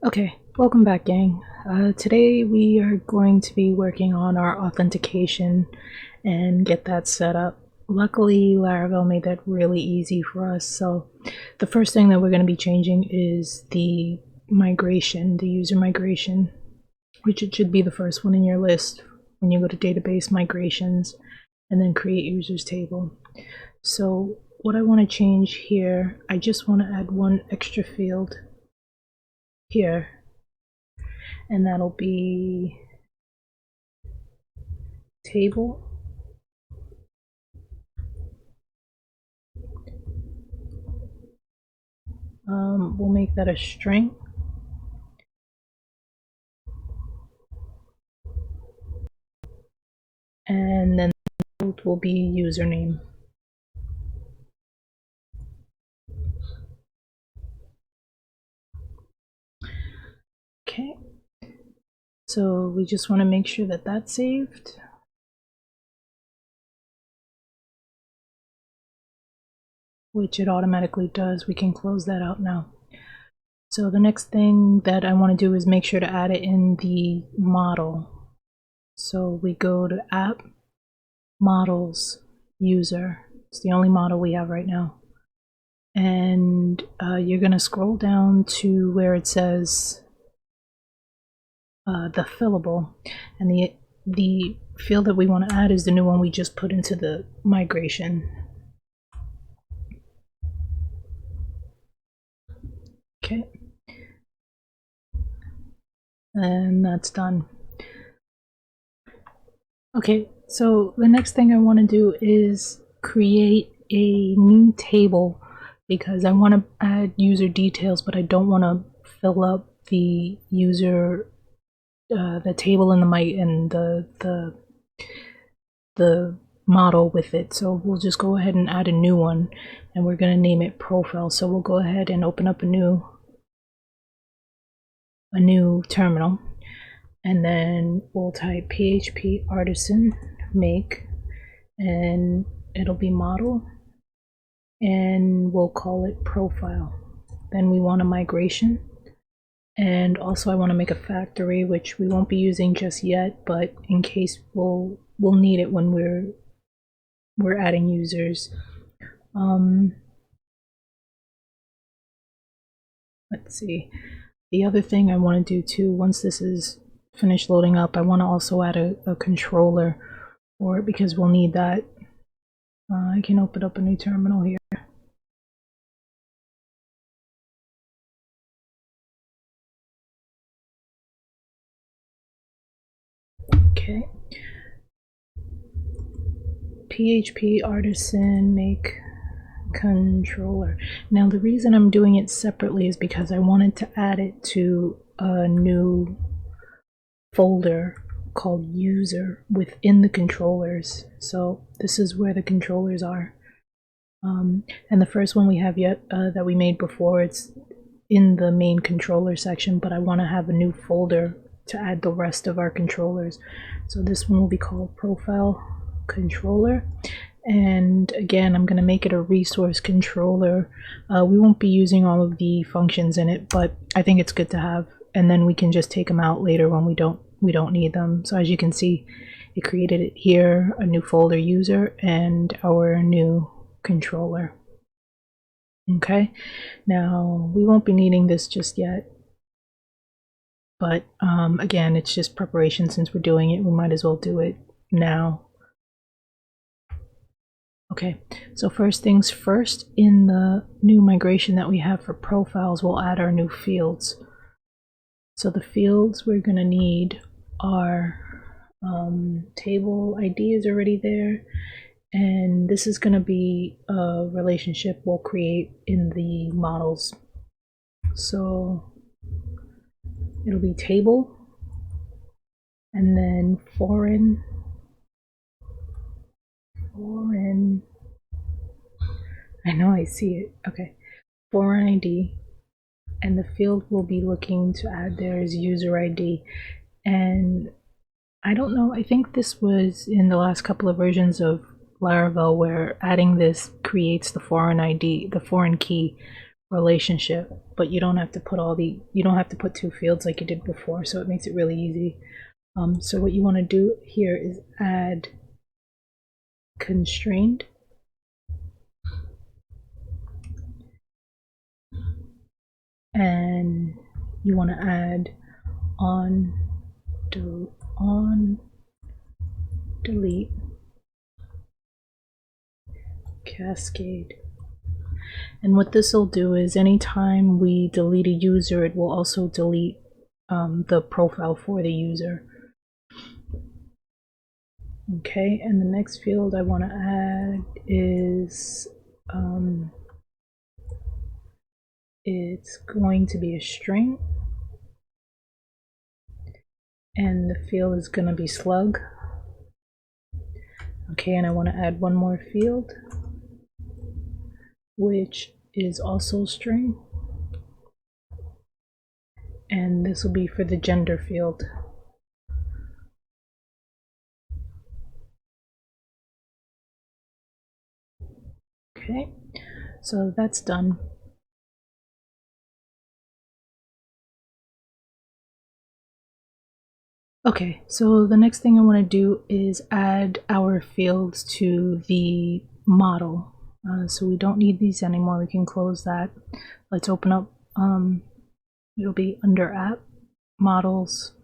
Okay, welcome back, gang. Today we are going to be working on our authentication and get that set up. Luckily, Laravel made that really easy for us. So the first thing that we're going to be changing is the migration, the user migration, which it should be the first one in your list when you go to database migrations and then create users table. So what I want to change here, I just want to add one extra field here, and that'll be table. We'll make that a string. And then the field will be username. Okay. So we just want to make sure that that's saved. Which it automatically does. We can close that out now. So the next thing that I want to do is make sure to add it in the model. So we go to App, Models, User. It's the only model we have right now. And you're going to scroll down to where it says the fillable, and the field that we want to add is the new one we just put into the migration. Okay, and that's done. Okay, so the next thing I want to do is create a new table, because I want to add user details, but I don't want to fill up the user the table in the model with it. So we'll just go ahead and add a new one, and we're going to name it profile. So we'll go ahead and open up a new terminal, and then we'll type PHP artisan make, and it'll be model, and we'll call it profile. Then we want a migration, and also I want to make a factory, which we won't be using just yet, but in case we'll need it when we're adding users. Let's see. The other thing I want to do too, once this is finished loading up, I want to also add a controller for it, because we'll need that. I can open up a new terminal here. Okay. PHP artisan make controller. Now the reason I'm doing it separately is because I wanted to add it to a new folder called user within the controllers. So this is where the controllers are. And the first one we have yet that we made before, it's in the main controller section, but I want to have a new folder to add the rest of our controllers. So this one will be called profile controller, and again I'm going to make it a resource controller. We won't be using all of the functions in it, but I think it's good to have, and then we can just take them out later when we don't need them. So as you can see, it created it here, a new folder user and our new controller. Okay, now we won't be needing this just yet, but again, it's just preparation. Since we're doing it, we might as well do it now. Okay, so first things first, in the new migration that we have for profiles, we'll add our new fields. So the fields we're going to need are table ID is already there, and this is going to be a relationship we'll create in the models. So it'll be table, and then foreign, I know I see it, okay, foreign ID, and the field we'll be looking to add there is user ID. And I don't know, I think this was in the last couple of versions of Laravel where adding this creates the foreign ID, the foreign key relationship, but you don't have to put you don't have to put two fields like you did before, so it makes it really easy. So what you want to do here is add constrained, and you want to add on delete cascade. And what this will do is anytime we delete a user, it will also delete the profile for the user. Okay, and the next field I want to add is it's going to be a string, and the field is going to be slug. Okay, and I want to add one more field, which is also string, and this will be for the gender field. Okay, so that's done. Okay, so the next thing I want to do is add our fields to the model. So we don't need these anymore, we can close that. Let's open up, it'll be under app, models,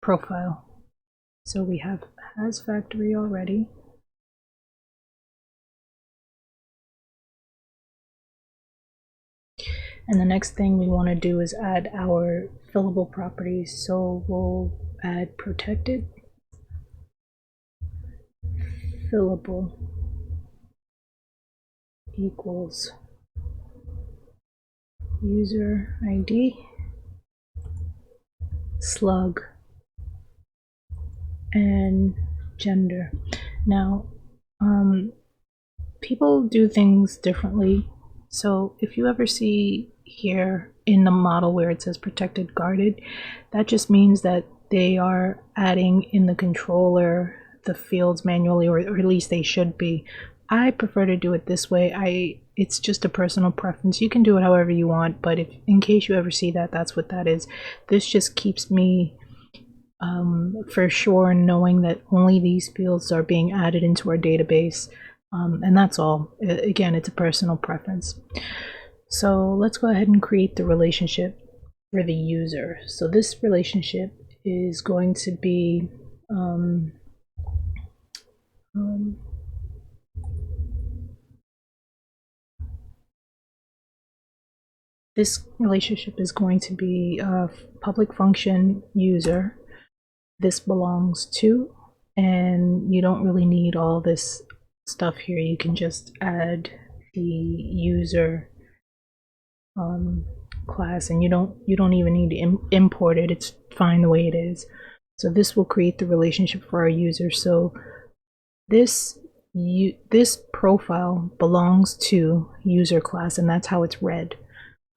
profile. So we have has factory already. And the next thing we want to do is add our fillable properties. So we'll add protected, fillable equals user ID, slug, and gender. Now, people do things differently. So if you ever see here in the model where it says protected guarded, that just means that they are adding in the controller the fields manually, or at least they should be. I prefer to do it this way. It's just a personal preference. You can do it however you want, but if in case you ever see that, that's what that is. This just keeps me for sure knowing that only these fields are being added into our database, and that's all. Again, it's a personal preference. So let's go ahead and create the relationship for the user. So this relationship is going to be this relationship is going to be a public function user. This belongs to, and you don't really need all this stuff here. You can just add the user class, and you don't even need to import it. It's fine the way it is. So this will create the relationship for our user. So this profile belongs to user class, and that's how it's read,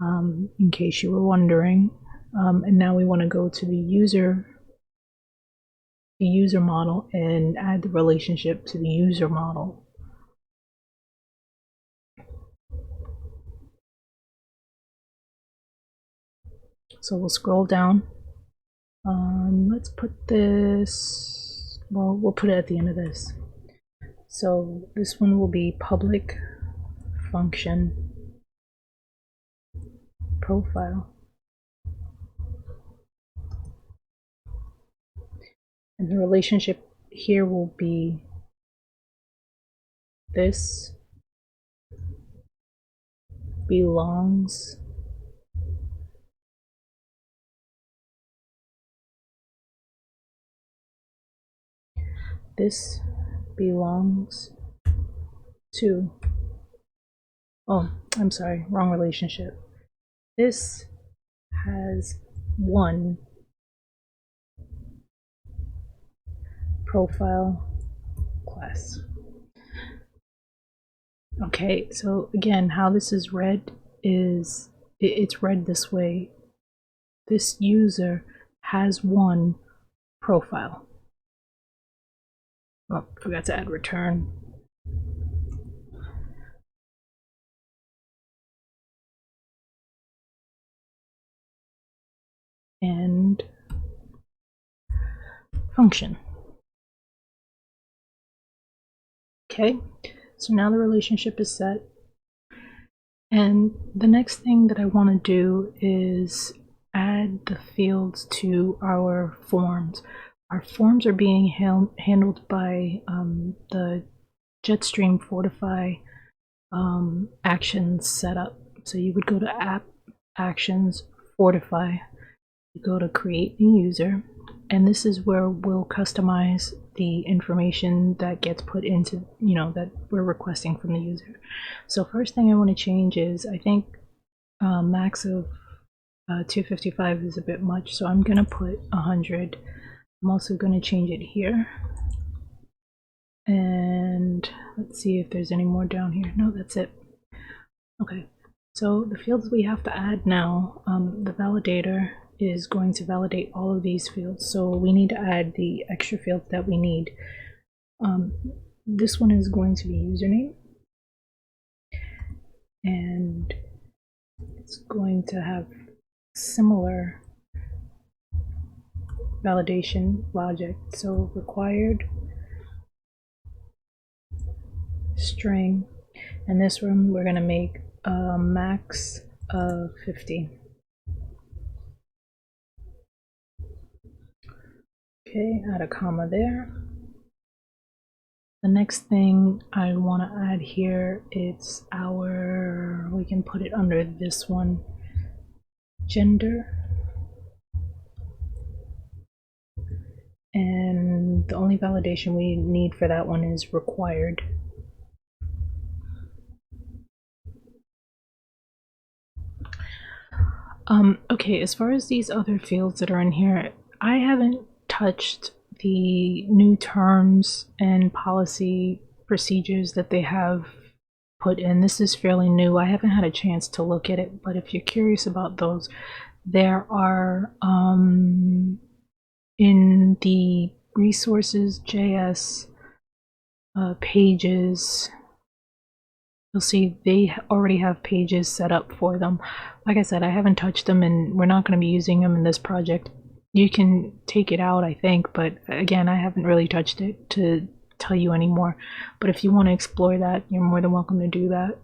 in case you were wondering. And now we want to go to the user model and add the relationship to the user model. So we'll scroll down. Let's put this, well, we'll put it at the end of this. So this one will be public function profile. And the relationship here will be this belongs this belongs to, oh, I'm sorry, wrong relationship. This has one profile class. Okay, so again, how this is read is it's read this way. This user has one profile. Oh, forgot to add return. and function. Okay, so now the relationship is set. And the next thing that I want to do is add the fields to our forms. Our forms are being handled by the Jetstream Fortify actions setup. So you would go to App, Actions, Fortify, you go to Create New User, and this is where we'll customize the information that gets put into, that we're requesting from the user. So first thing I want to change is, I think max of 255 is a bit much, so I'm going to put 100. I'm also going to change it here. And let's see if there's any more down here. No, that's it. Okay, so the fields we have to add now, the validator is going to validate all of these fields. So we need to add the extra fields that we need. This one is going to be username. And it's going to have similar validation logic. So required string, and this one we're going to make a max of 50. Okay, add a comma there. The next thing I want to add here, it's we can put it under this one, gender. And the only validation we need for that one is required. Okay, as far as these other fields that are in here, I haven't touched the new terms and policy procedures that they have put in. This is fairly new. I haven't had a chance to look at it, but if you're curious about those, there are in the resources JS pages, you'll see they already have pages set up for them. Like I said, I haven't touched them, and we're not going to be using them in this project. You can take it out, I think, but again, I haven't really touched it to tell you anymore. But if you want to explore that, you're more than welcome to do that.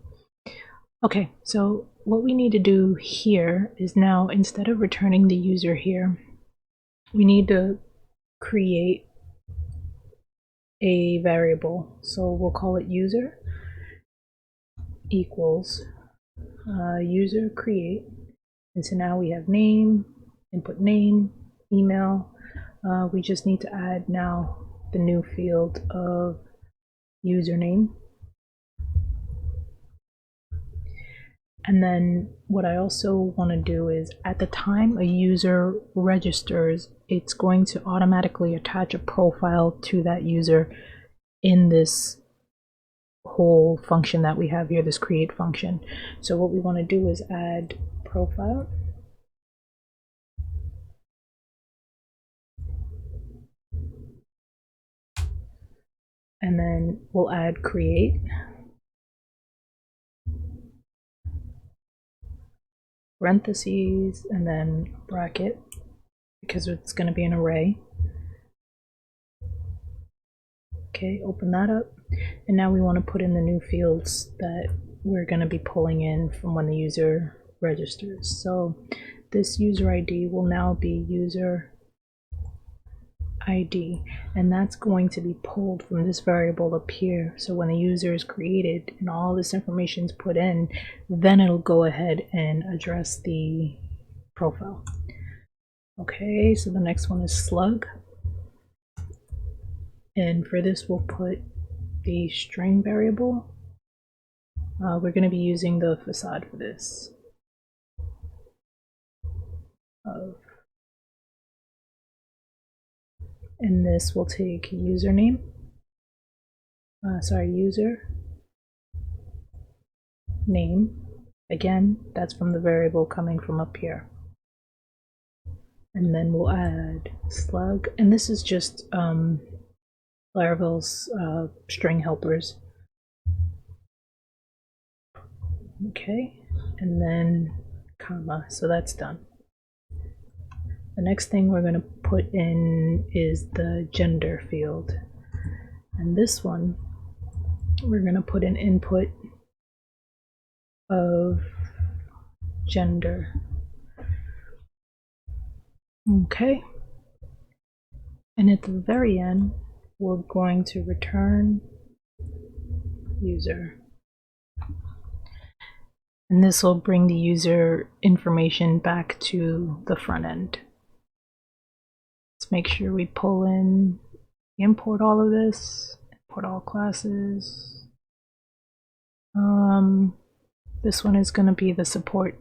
Okay, so what we need to do here is now, instead of returning the user here, we need to create a variable. So we'll call it user equals user create. And so now we have name, input name, email. We just need to add now the new field of username. And then what I also want to do is, at the time a user registers, it's going to automatically attach a profile to that user in this whole function that we have here, this create function. So what we want to do is add profile, and then we'll add create, parentheses, and then bracket, because it's going to be an array. Okay, open that up, and now we want to put in the new fields that we're going to be pulling in from when the user registers. So this user ID will now be user ID, and that's going to be pulled from this variable up here. So when the user is created and all this information is put in, then it'll go ahead and address the profile. Okay, so the next one is slug, and for this we'll put the string variable. We're going to be using the facade for this. And this will take username, user name. Again, that's from the variable coming from up here. And then we'll add slug, and this is just Laravel's string helpers. Okay, and then comma, so that's done. The next thing we're going to put in is the gender field. And this one, we're going to put an input of gender. Okay. And at the very end, we're going to return user. And this will bring the user information back to the front end. Let's make sure we pull in, import all of this, import all classes. This one is going to be the support.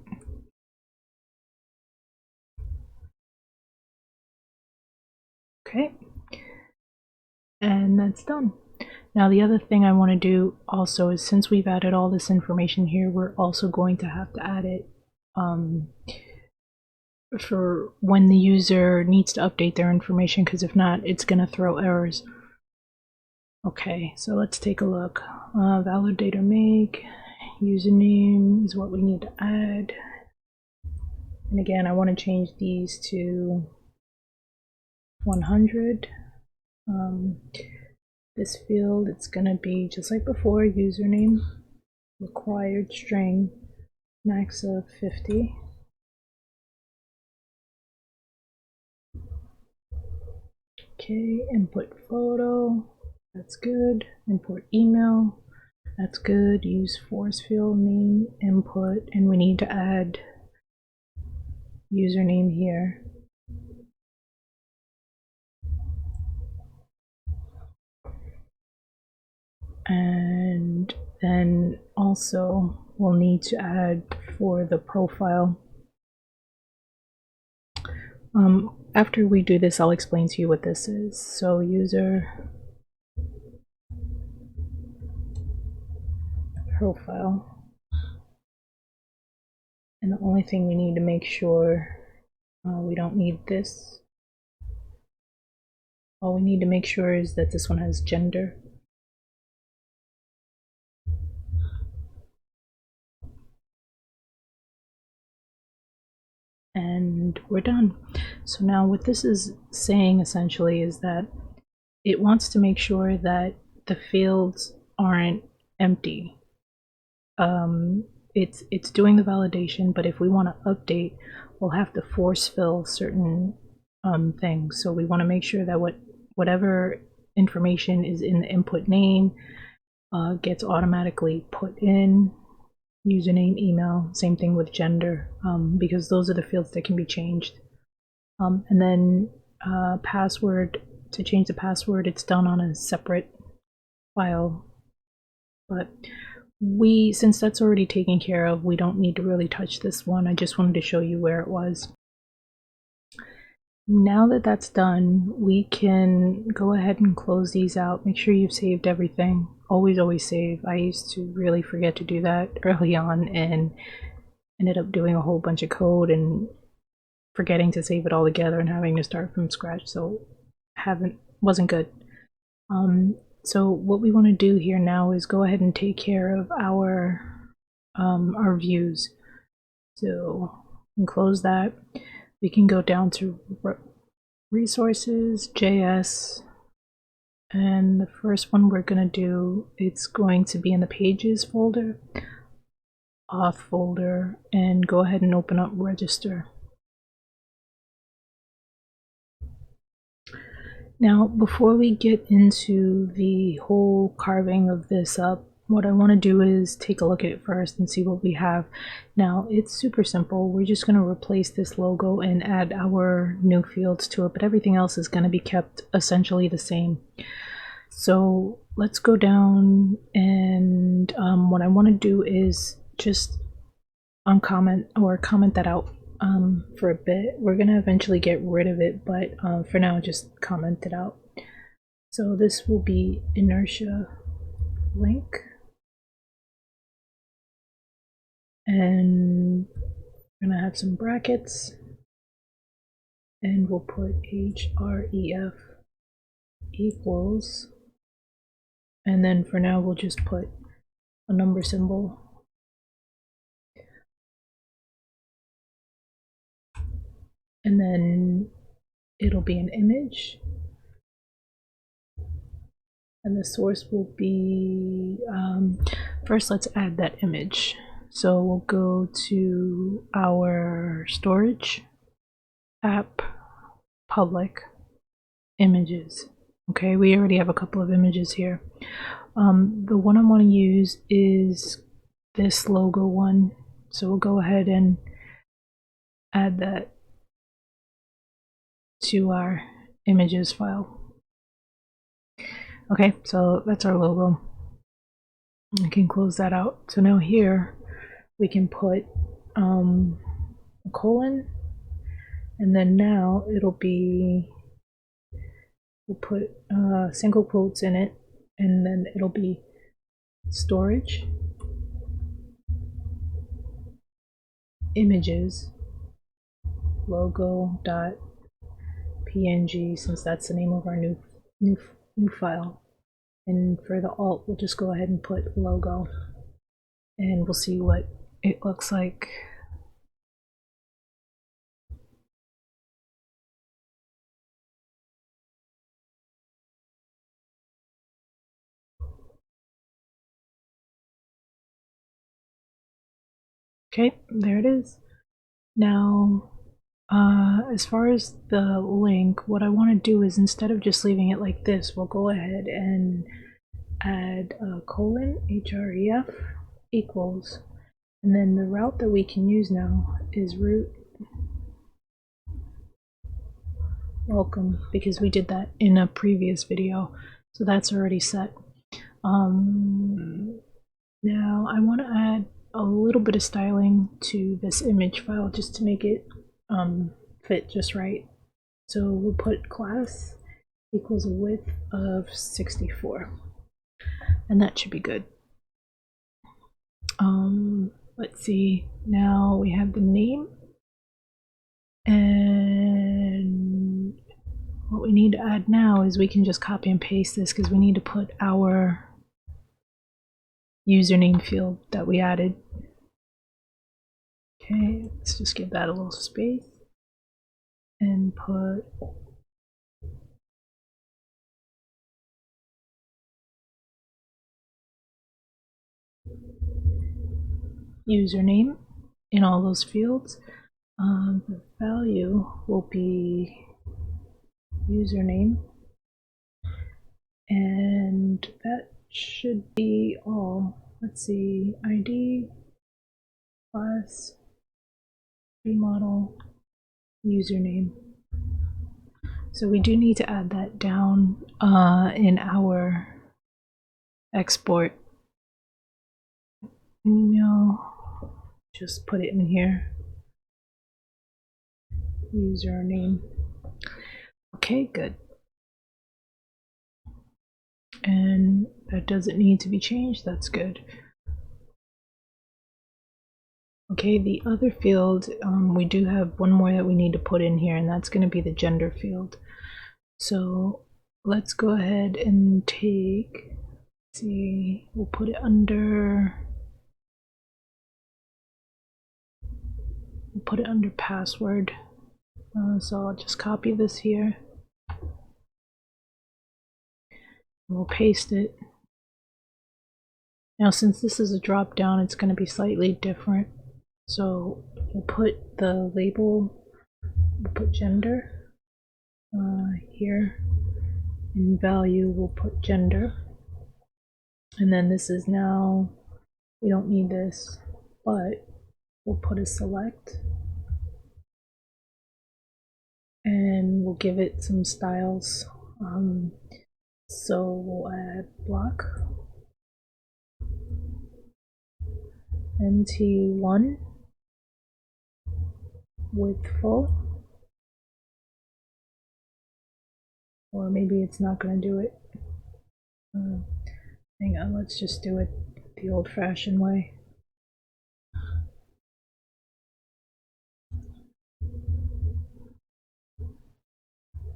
Okay. And that's done. Now the other thing I want to do also is, since we've added all this information here, we're also going to have to add it for when the user needs to update their information, because if not, it's going to throw errors. Okay, so let's take a look. Validator make, username is what we need to add. And again, I want to change these to 100. This field, it's going to be just like before, username, required string, max of 50. Okay, input photo, that's good. Import email, that's good. Use force field name input, and we need to add username here. And then also we'll need to add for the profile. After we do this, I'll explain to you what this is. So user profile. And the only thing we need to make sure we don't need this. All we need to make sure is that this one has gender. And we're done. So now what this is saying essentially is that it wants to make sure that the fields aren't empty. It's doing the validation, but if we want to update, we'll have to force fill certain things. So we want to make sure that whatever information is in the input name gets automatically put in. Username, email, same thing with gender, because those are the fields that can be changed. And then password, to change the password, it's done on a separate file. But since that's already taken care of, we don't need to really touch this one. I just wanted to show you where it was. Now that that's done, we can go ahead and close these out. Make sure you've saved everything. Always save. I used to really forget to do that early on and ended up doing a whole bunch of code and forgetting to save it all together and having to start from scratch. So wasn't good. So what we want to do here now is go ahead and take care of our views. So we can close that. We can go down to resources, JS, and the first one we're going to do, it's going to be in the pages folder, auth folder, and go ahead and open up register. Now, before we get into the whole carving of this up, what I want to do is take a look at it first and see what we have. Now, it's super simple. We're just going to replace this logo and add our new fields to it, but everything else is going to be kept essentially the same. So let's go down, and what I want to do is just comment that out for a bit. We're going to eventually get rid of it, but for now, just comment it out. So this will be Inertia link. And we're going to have some brackets. And we'll put href equals. And then for now, we'll just put a number symbol. and then it'll be an image, and the source will be, first let's add that image. So we'll go to our storage, app, public, images. Okay, we already have a couple of images here. The one I want to use is this logo one, so we'll go ahead and add that to our images file. Okay, so that's our logo. I can close that out. So now here we can put a colon, and then now it'll be, we'll put single quotes in it, and then it'll be storage, images, logo dot png, since that's the name of our new file. And for the alt, we'll just go ahead and put logo, and we'll see what it looks like. Okay, there it is. Now, as far as the link, what I want to do is, instead of just leaving it like this, we'll go ahead and add a colon, href, equals, and then the route that we can use now is root welcome, because we did that in a previous video, so that's already set. Now I want to add a little bit of styling to this image file just to make it fit just right. So we'll put class equals a width of 64, and that should be good. Let's see, now we have the name, and what we need to add now is we can just copy and paste this, because we need to put our username field that we added. Okay, let's just give that a little space and put username in all those fields. The value will be username, and that should be all. Let's see, ID, class, remodel, username. So we do need to add that down in our export. Email, just put it in here. Username. Okay, good. And that doesn't need to be changed, that's good. Okay, the other field, we do have one more that we need to put in here, and that's going to be the gender field. So let's go ahead and take, let's see, we'll put it under, password. So I'll just copy this here. We'll paste it. Now, since this is a drop down, it's going to be slightly different. So we'll put the label, we'll put gender here, in value we'll put gender, and then this is now, we don't need this, but we'll put a select, and we'll give it some styles. So we'll add block, mt1, width full, or maybe it's not going to do it. Hang on, let's just do it the old-fashioned way.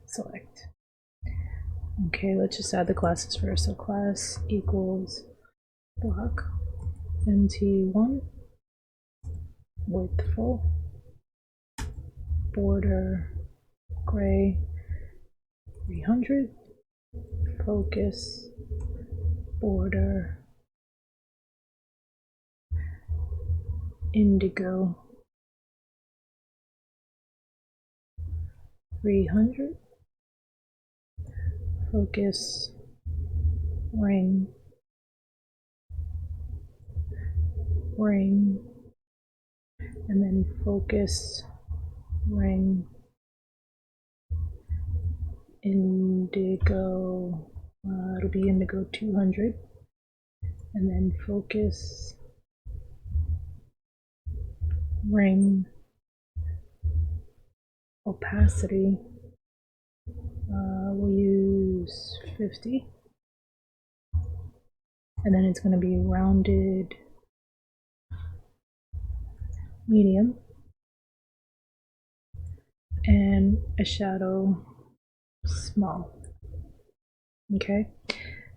Select. Okay, let's just add the classes first. So class equals block, mt1, width full, border gray 300, focus border indigo 300, focus ring and then focus ring indigo, it'll be indigo 200, and then focus ring opacity, we'll use 50, and then it's going to be rounded medium and a shadow small. Okay,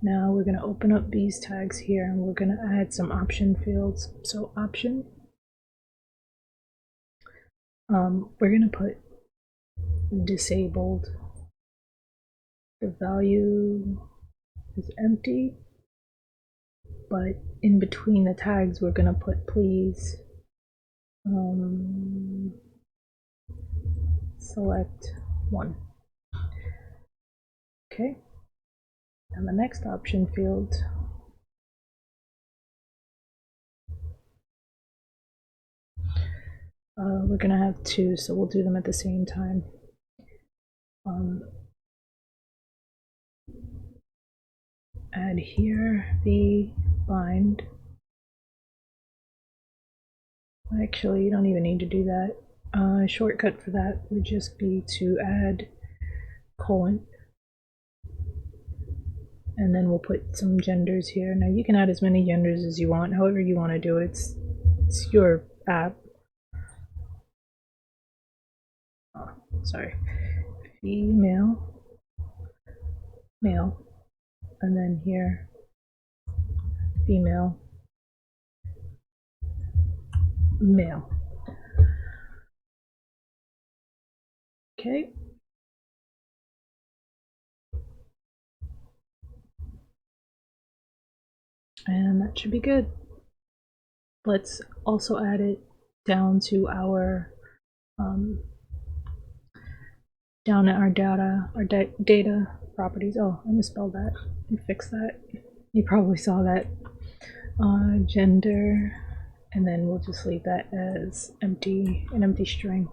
now we're going to open up these tags here and we're going to add some option fields. So option, we're going to put disabled, the value is empty, but in between the tags we're going to put please select one. Okay, and the next option field, we're going to have two, so we'll do them at the same time. Add here the bind. Actually, you don't even need to do that. A shortcut for that would just be to add colon, and then we'll put some genders here. Now you can add as many genders as you want, however you want to do it. It's your app. Oh, sorry. Female, male, and then here female, male. Okay. And that should be good. Let's also add it down to our down at our data properties. Oh, I misspelled that. Let me fix that. You probably saw that. Gender, and then we'll just leave that as empty, an empty string.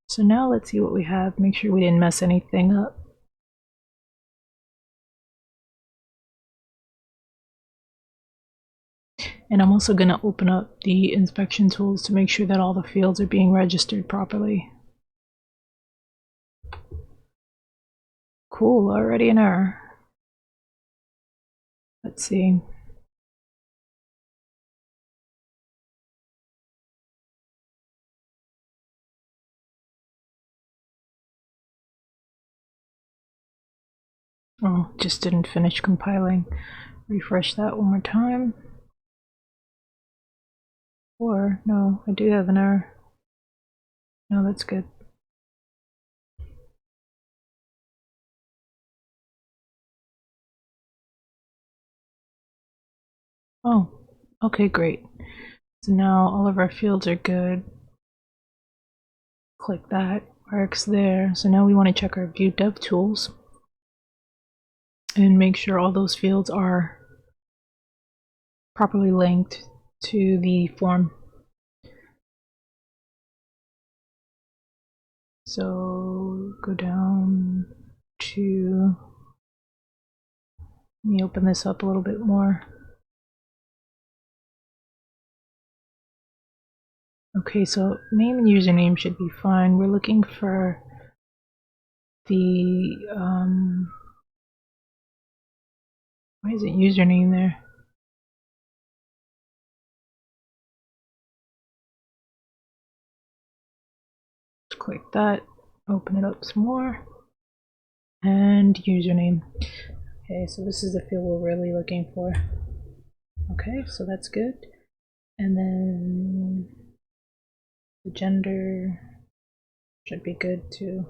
So now let's see what we have. Make sure we didn't mess anything up. And I'm also going to open up the inspection tools to make sure that all the fields are being registered properly. Cool, already an error. Let's see. Oh, just didn't finish compiling. Refresh that one more time. Or, no, I do have an error. No, that's good. Oh, okay, great. So now all of our fields are good. Click that, works there. So now we want to check our View Dev Tools and make sure all those fields are properly linked to the form. So go down to, let me open this up a little bit more. Okay, so name and username should be fine. We're looking for the, why isn't username there? Click that, open it up some more, and username. Okay, so this is the field we're really looking for. Okay, so that's good. And then the gender, Should be good too.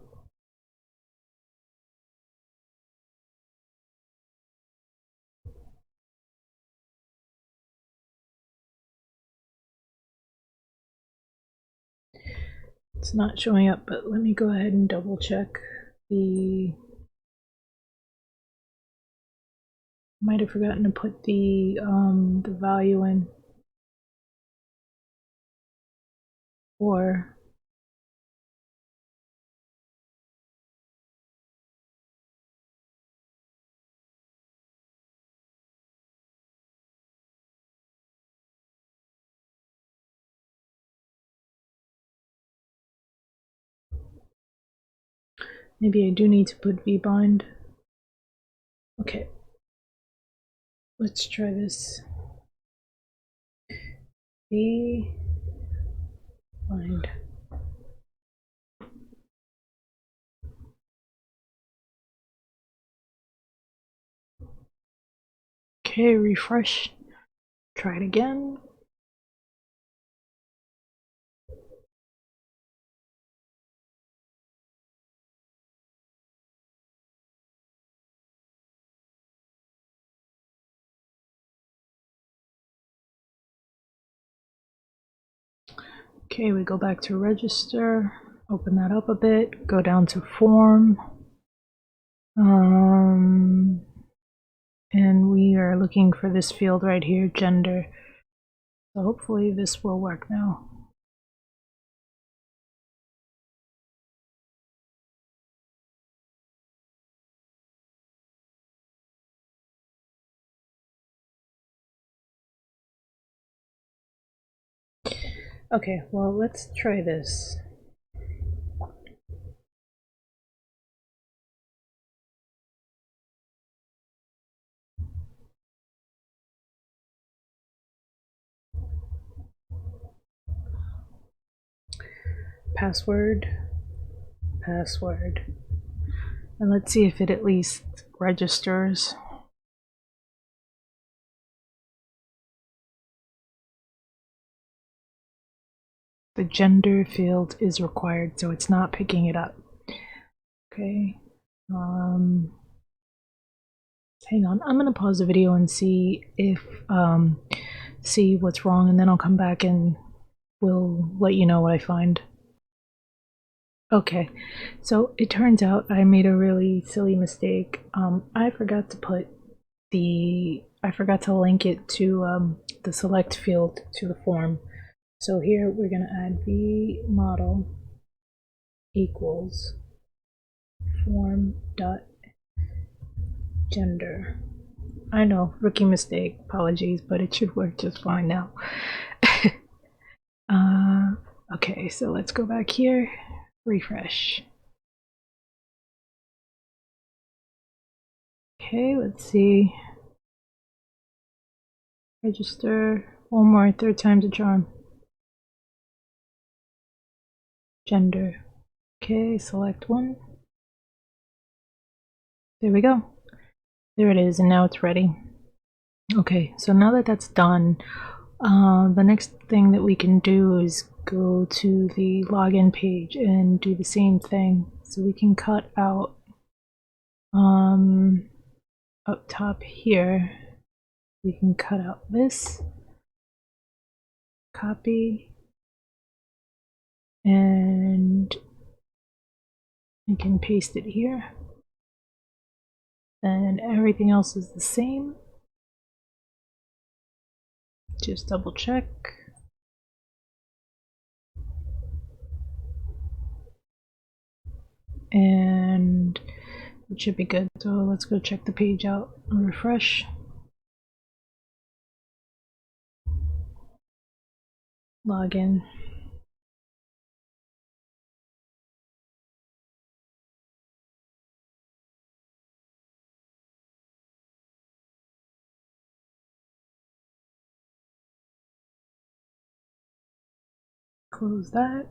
It's not showing up, but let me go ahead and double check the. Might have forgotten to put the value in, or maybe I do need to put vbind. Okay, let's try this. Vbind. Okay, refresh. Try it again. Okay, we go back to register, open that up a bit, go down to form. And we are looking for this field right here, gender. So hopefully this will work now. Okay, well, let's try this. Password, password. And let's see if it at least registers. The gender field is required, so it's not picking it up. Okay. Hang on, I'm gonna pause the video and see if see what's wrong, and then I'll come back and we'll let you know what I find. Okay, so it turns out I made a really silly mistake. I forgot to put I forgot to link it to the select field to the form. So here we're gonna add vModel equals form.gender. I know, rookie mistake, apologies, but it should work just fine now. Okay, so let's go back here, refresh. Okay, let's see. Register, one more, third time's a charm. Gender. Okay, select one. There we go. There it is, and now it's ready. Okay, so now that that's done, the next thing that we can do is go to the login page and do the same thing. So we can cut out up top here, we can cut out this, copy, and we can paste it here. And everything else is the same. Just double check. And it should be good. So let's go check the page out and refresh. Login. Close that.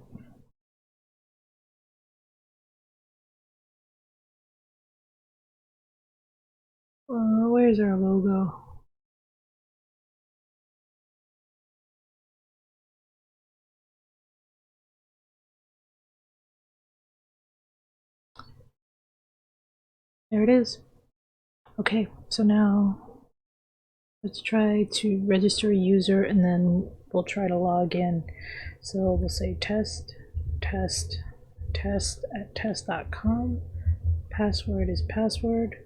Where's our logo? There it is. Okay, so now let's try to register a user and then we'll try to log in. So we'll say test at test.com. Password is password,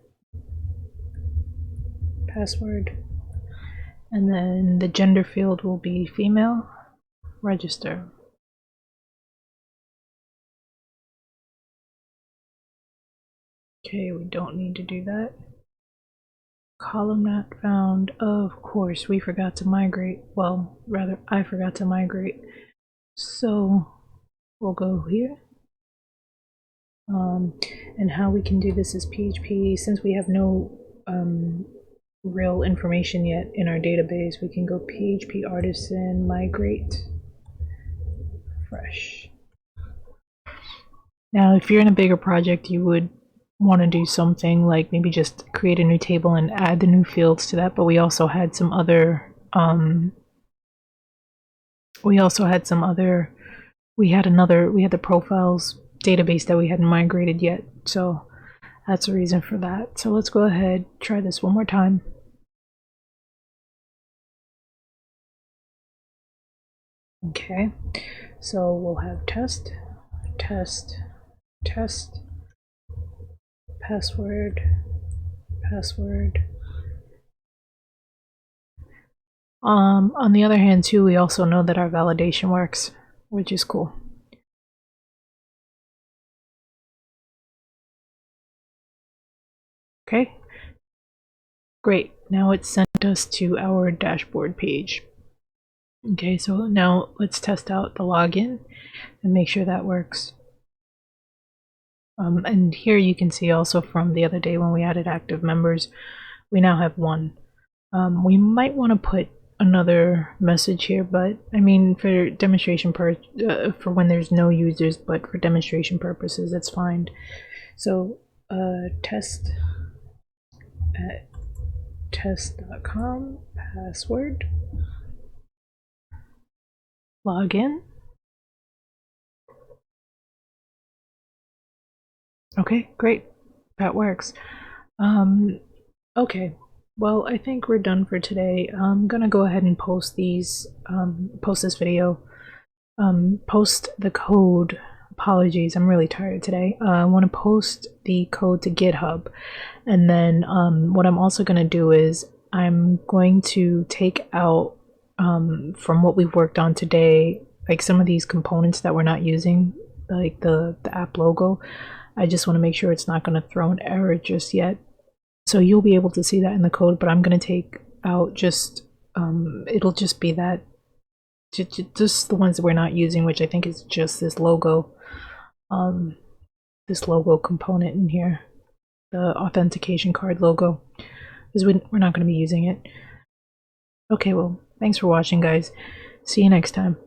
and then the gender field will be female. Register. Okay, we don't need to do that. Column not found. Of course, we forgot to migrate. Well, rather, I forgot to migrate. So we'll go here. And how we can do this is PHP. Since we have no real information yet in our database, we can go PHP artisan migrate fresh. Now, if you're in a bigger project, you would want to do something like maybe just create a new table and add the new fields to that, but we also had some other we had the profiles database that we hadn't migrated yet, so that's the reason for that. So let's go ahead, try this one more time. Okay, so we'll have test password. On the other hand too, we also know that our validation works, which is cool. Okay, great. Now it sent us to our dashboard page. Okay, so now let's test out the login and make sure that works. And here you can see also from the other day when we added active members, we now have one. We might want to put another message here, but I mean for demonstration for when there's no users, but for demonstration purposes, that's fine. So test at test.com, password, login. Okay, great, that works. Okay, well, I think we're done for today. I'm gonna go ahead and post these, post this video, post the code. Apologies, I'm really tired today. I want to post the code to GitHub, and then what I'm also going to do is I'm going to take out from what we've worked on today, like some of these components that we're not using, like the app logo. I just want to make sure it's not going to throw an error just yet. So you'll be able to see that in the code, but I'm going to take out just, it'll just be that, just the ones that we're not using, which I think is just this logo component in here, the authentication card logo, because we're not going to be using it. Okay, well, thanks for watching, guys. See you next time.